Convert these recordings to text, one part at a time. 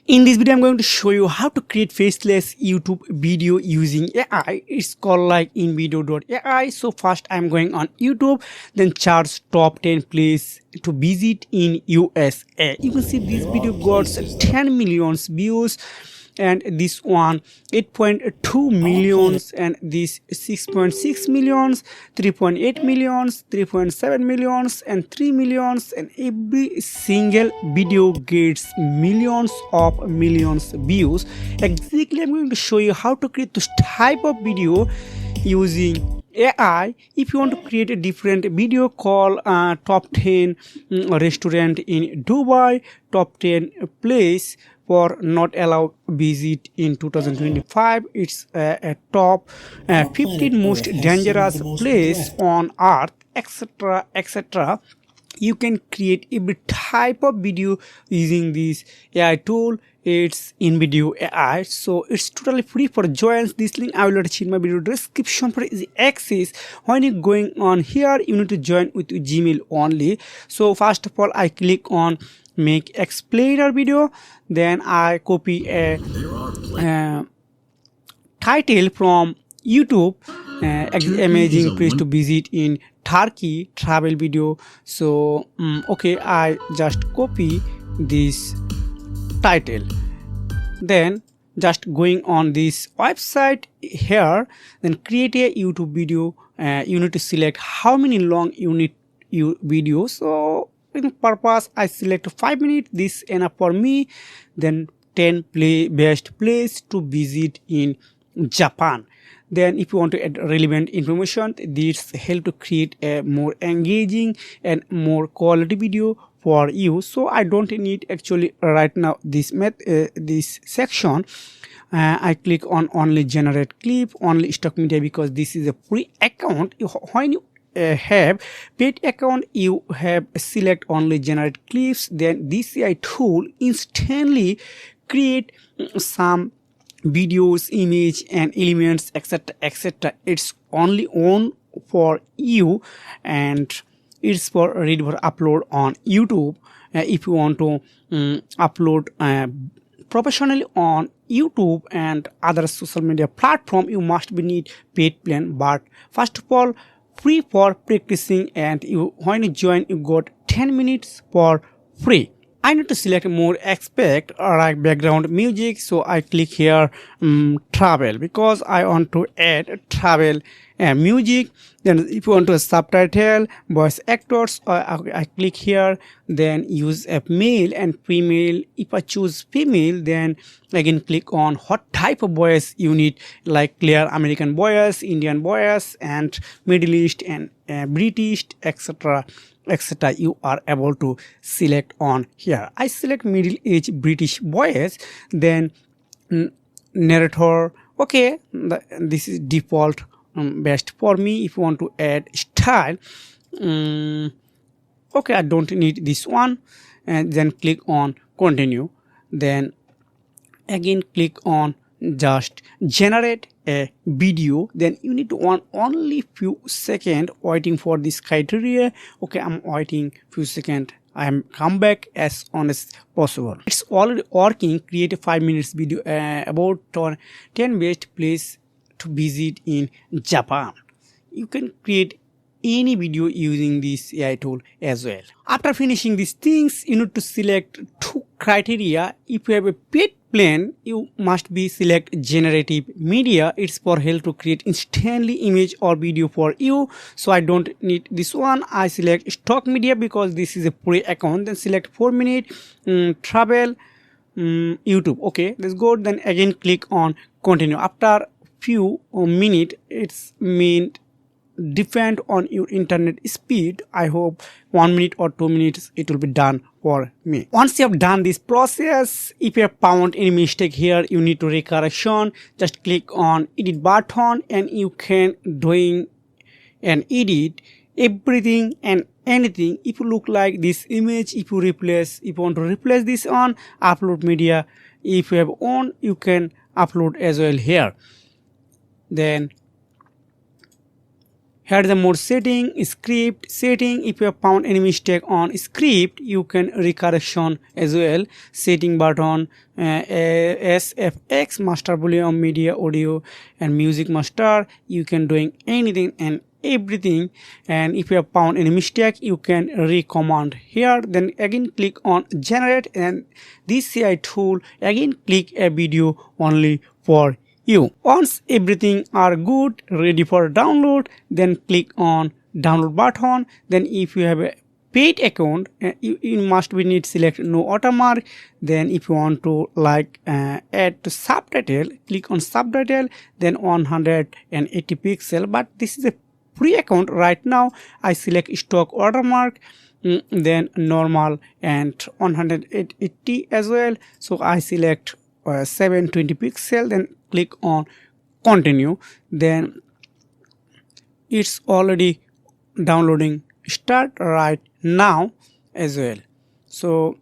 In this video, I'm going to show you how to create faceless YouTube video using AI. It's called like Invideo AI. So first I'm going on YouTube, then charts top 10 place to visit in USA. You can see this video got 10 million views, and this one 8.2 millions, and this 6.6 millions, 3.8 millions, 3.7 millions, and 3 millions, and every single video gets millions views. Exactly, I'm going to show you how to create this type of video using AI. If you want to create a different video call, top 10 restaurant in Dubai, top 10 place for not allowed visit in 2025, it's a top 15 most dangerous place on earth, etc, etc. You can create every type of video using this AI tool. It's Invideo AI, so it's totally free. For join this link, I will attach in my video description for easy access. When you going on here, you need to join with Gmail only. So first of all, I click on make explainer video, then I copy a title from YouTube, amazing place to visit in Turkey, travel video. So okay, I just copy this title, then just going on this website here, then create a YouTube video. You need to select how many long you need video. So in purpose, I select 5 minutes, this enough for me. Then 10 best place to visit in Japan. Then if you want to add relevant information, this help to create a more engaging and more quality video for you. So I don't need actually right now this this section. I click on only generate clip, only stock media, because this is a free account. When you have paid account, you have select only generate clips, then this AI tool instantly create some videos, image and elements, etc, etc. It's only on for you, and it's for ready for upload on YouTube. If you want to upload professionally on YouTube and other social media platform, you must be need paid plan. But first of all, free for practicing, and you when you join, you got 10 minutes for free. I need to select more aspect like background music, so I click here travel, because I want to add travel music. Then if you want to subtitle voice actors, I click here, then use a male and female. If I choose female, then again click on what type of voice you need, like clear American voice, Indian voice, and Middle East and British, etc, etc. You are able to select on here. I select middle age British voice, then narrator. Okay, this is default best for me. If you want to add style, okay, I don't need this one, and then click on continue. Then again click on just generate a video. Then you need to want only few seconds waiting for this criteria. Okay, I'm waiting few seconds. I am come back as soon as possible. It's already working. Create a 5 minutes video about 10 best place to visit in Japan. You can create any video using this AI tool as well. After finishing these things, you need to select two criteria. If you have a paid plan, you must be select generative media. It's for help to create instantly image or video for you. So I don't need this one. I select stock media because this is a free account. Then select 4 minute travel YouTube. Okay, let's go. Then again click on continue. After few minutes, it's meant depend on your internet speed. I hope 1 minute or 2 minutes it will be done for me. Once you have done this process, if you have found any mistake here, you need to recorrection. Just click on edit button, and you can doing and edit everything and anything. If you look like this image, if you want to replace this on upload media, if you have on, you can upload as well here. Then Here the more setting, script setting. If you have found any mistake on script, you can recorrection as well. Setting button, SFX, master volume, media, audio and music master. You can doing anything and everything. And if you have found any mistake, you can recommand here. Then again click on generate, and this AI tool again click a video only for you. Once everything are good, ready for download, then click on download button. Then if you have a paid account, you must be need select no watermark. Then if you want to like add to subtitle, click on subtitle, then 180 pixel. But this is a free account right now. I select stock watermark, then normal and 180 as well. So I select 720 pixel, then click on continue. Then it's already downloading start right now as well. So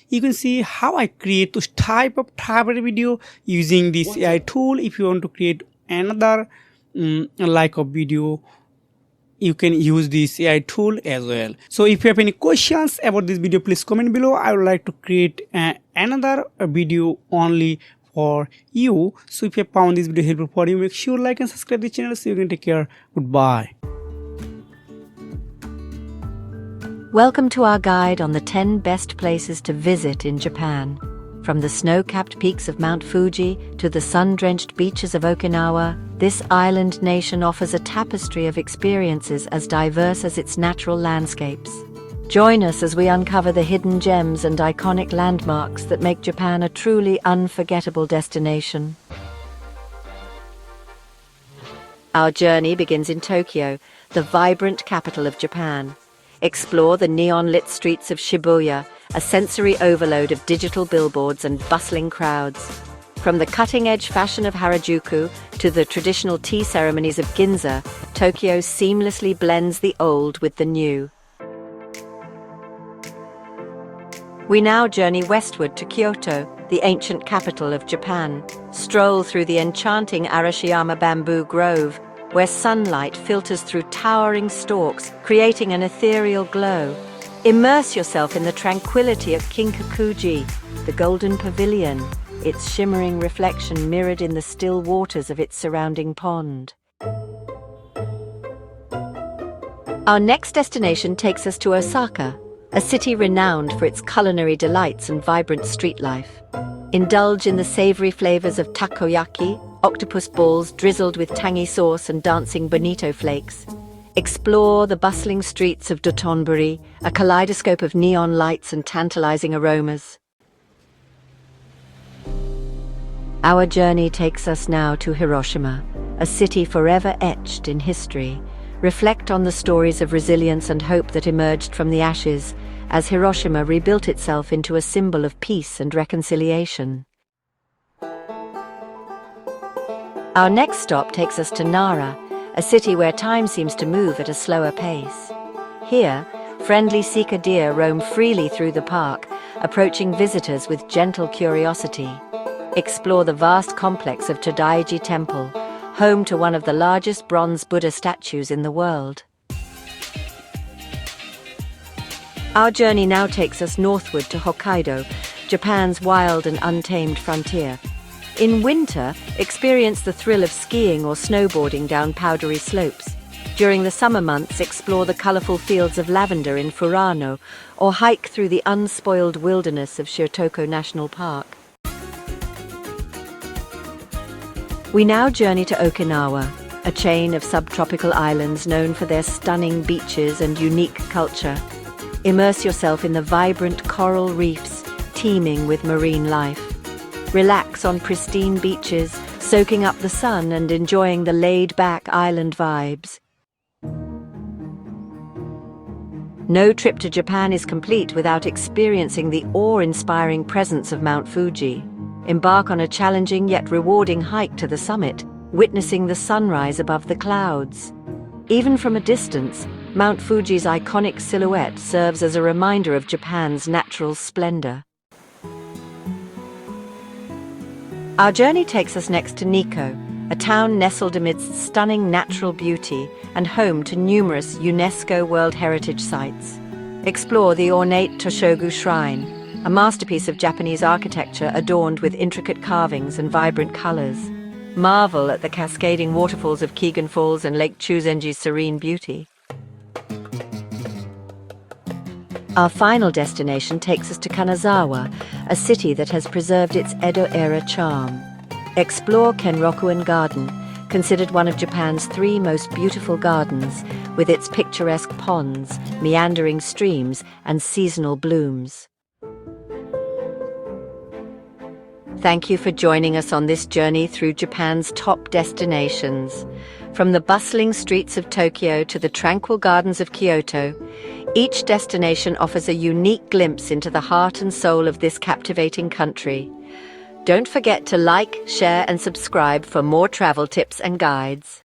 you can see how I create this type of travel video using this AI tool. If you want to create another like a video, you can use this AI tool as well. So if you have any questions about this video, please comment below. I would like to create another video only for you. So if you have found this video helpful for you, make sure like and subscribe the channel. So you can take care. Goodbye. Welcome to our guide on the 10 best places to visit in Japan. From the snow-capped peaks of Mount Fuji to the sun-drenched beaches of Okinawa, this island nation offers a tapestry of experiences as diverse as its natural landscapes. Join us as we uncover the hidden gems and iconic landmarks that make Japan a truly unforgettable destination. Our journey begins in Tokyo, the vibrant capital of Japan. Explore the neon-lit streets of Shibuya, a sensory overload of digital billboards and bustling crowds. From the cutting-edge fashion of Harajuku to the traditional tea ceremonies of Ginza, Tokyo seamlessly blends the old with the new. We now journey westward to Kyoto, the ancient capital of Japan. Stroll through the enchanting Arashiyama bamboo grove, where sunlight filters through towering stalks, creating an ethereal glow. Immerse yourself in the tranquility of Kinkakuji, the golden pavilion, its shimmering reflection mirrored in the still waters of its surrounding pond. Our next destination takes us to Osaka, a city renowned for its culinary delights and vibrant street life. Indulge in the savory flavors of takoyaki, octopus balls drizzled with tangy sauce and dancing bonito flakes. Explore the bustling streets of Dotonbori, a kaleidoscope of neon lights and tantalizing aromas. Our journey takes us now to Hiroshima, a city forever etched in history. Reflect on the stories of resilience and hope that emerged from the ashes as Hiroshima rebuilt itself into a symbol of peace and reconciliation. Our next stop takes us to Nara, a city where time seems to move at a slower pace. Here, friendly Sika deer roam freely through the park, approaching visitors with gentle curiosity. Explore the vast complex of Todaiji Temple, home to one of the largest bronze Buddha statues in the world. Our journey now takes us northward to Hokkaido, Japan's wild and untamed frontier. In winter, experience the thrill of skiing or snowboarding down powdery slopes. During the summer months, explore the colorful fields of lavender in Furano, or hike through the unspoiled wilderness of Shirotoko National Park. We now journey to Okinawa, a chain of subtropical islands known for their stunning beaches and unique culture. Immerse yourself in the vibrant coral reefs, teeming with marine life. Relax on pristine beaches, soaking up the sun and enjoying the laid-back island vibes. No trip to Japan is complete without experiencing the awe-inspiring presence of Mount Fuji. Embark on a challenging yet rewarding hike to the summit, witnessing the sunrise above the clouds. Even from a distance, Mount Fuji's iconic silhouette serves as a reminder of Japan's natural splendor. Our journey takes us next to Nikko, a town nestled amidst stunning natural beauty and home to numerous UNESCO World Heritage Sites. Explore the ornate Toshogu Shrine, a masterpiece of Japanese architecture adorned with intricate carvings and vibrant colors. Marvel at the cascading waterfalls of Kegon Falls and Lake Chuzenji's serene beauty. Our final destination takes us to Kanazawa, a city that has preserved its Edo-era charm. Explore Kenrokuin Garden, considered one of Japan's 3 most beautiful gardens, with its picturesque ponds, meandering streams, and seasonal blooms. Thank you for joining us on this journey through Japan's top destinations. From the bustling streets of Tokyo to the tranquil gardens of Kyoto, each destination offers a unique glimpse into the heart and soul of this captivating country. Don't forget to like, share, and subscribe for more travel tips and guides.